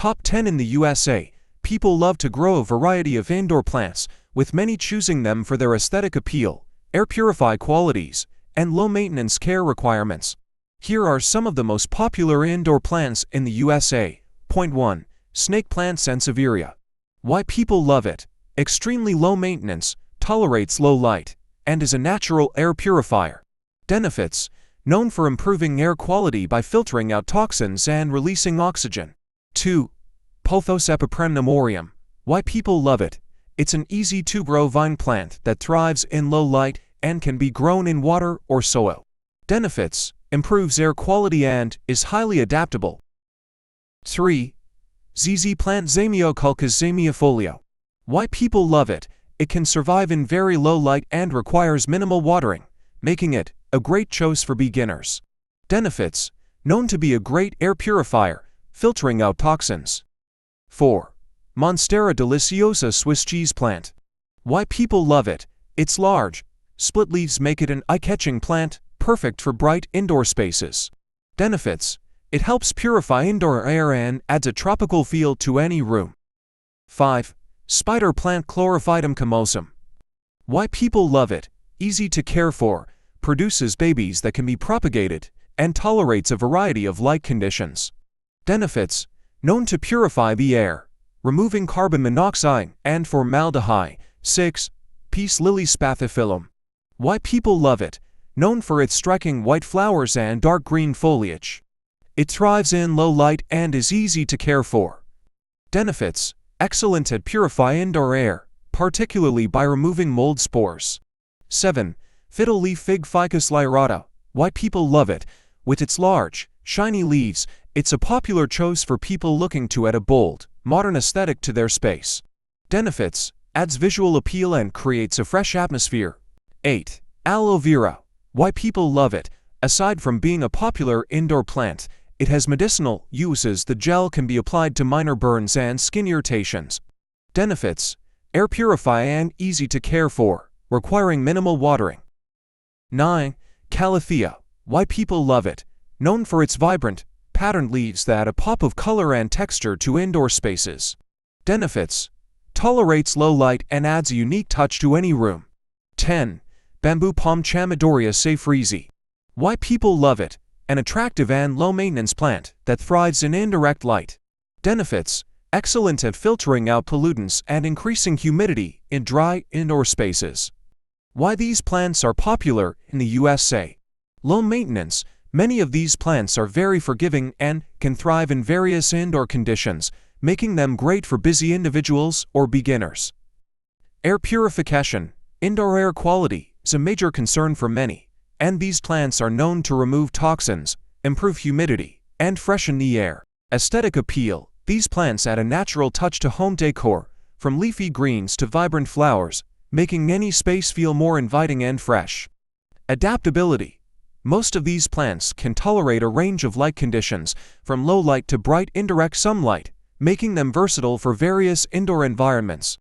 Top 10 in the USA. People love to grow a variety of indoor plants, with many choosing them for their aesthetic appeal, air purify qualities, and low-maintenance care requirements. Here are some of the most popular indoor plants in the USA. Point 1. Snake plant Sansevieria. Why people love it. Extremely low maintenance, tolerates low light, and is a natural air purifier. Benefits. Known for improving air quality by filtering out toxins and releasing oxygen. 2. Pothos epipremnumorium. Why people love it. It's an easy-to-grow vine plant that thrives in low light and can be grown in water or soil. Benefits. Improves air quality and is highly adaptable. 3. ZZ plant Zamioculcas zamiifolio. Why people love it. It can survive in very low light and requires minimal watering, making it a great choice for beginners. Benefits. Known to be a great air purifier, filtering out toxins. 4. Monstera deliciosa Swiss cheese plant. Why people love it. Its large, split leaves make it an eye-catching plant, perfect for bright indoor spaces. Benefits. It helps purify indoor air and adds a tropical feel to any room. 5. Spider plant Chlorophytum camosum. Why people love it. Easy to care for, produces babies that can be propagated, and tolerates a variety of light conditions. Benefits. Known to purify the air, removing carbon monoxide and formaldehyde. 6. Peace Lily spathiphyllum. Why people love it. Known for its striking white flowers and dark green foliage. It thrives in low light and is easy to care for. Benefits. Excellent at purify indoor air, particularly by removing mold spores. 7. Fiddle leaf fig Ficus lyrata. Why people love it. With its large, shiny leaves, it's a popular choice for people looking to add a bold, modern aesthetic to their space. Benefits. Adds visual appeal and creates a fresh atmosphere. 8. Aloe vera. Why people love it. Aside from being a popular indoor plant, it has medicinal uses. The gel can be applied to minor burns and skin irritations. Benefits. Air purify and easy to care for, requiring minimal watering. 9. Calathea. Why people love it. Known for its vibrant, patterned leaves that add a pop of color and texture to indoor spaces. Benefits. Tolerates low light and adds a unique touch to any room. 10. Bamboo palm Chamaedorea seyfriesi. Why people love it. An attractive and low-maintenance plant that thrives in indirect light. Benefits. Excellent at filtering out pollutants and increasing humidity in dry indoor spaces. Why these plants are popular in the USA. Low maintenance. Many of these plants are very forgiving and can thrive in various indoor conditions, making them great for busy individuals or beginners. Air purification. Indoor air quality is a major concern for many, and these plants are known to remove toxins, improve humidity, and freshen the air. Aesthetic appeal. These plants add a natural touch to home decor, from leafy greens to vibrant flowers, making any space feel more inviting and fresh. Adaptability. Most of these plants can tolerate a range of light conditions, from low light to bright indirect sunlight, making them versatile for various indoor environments.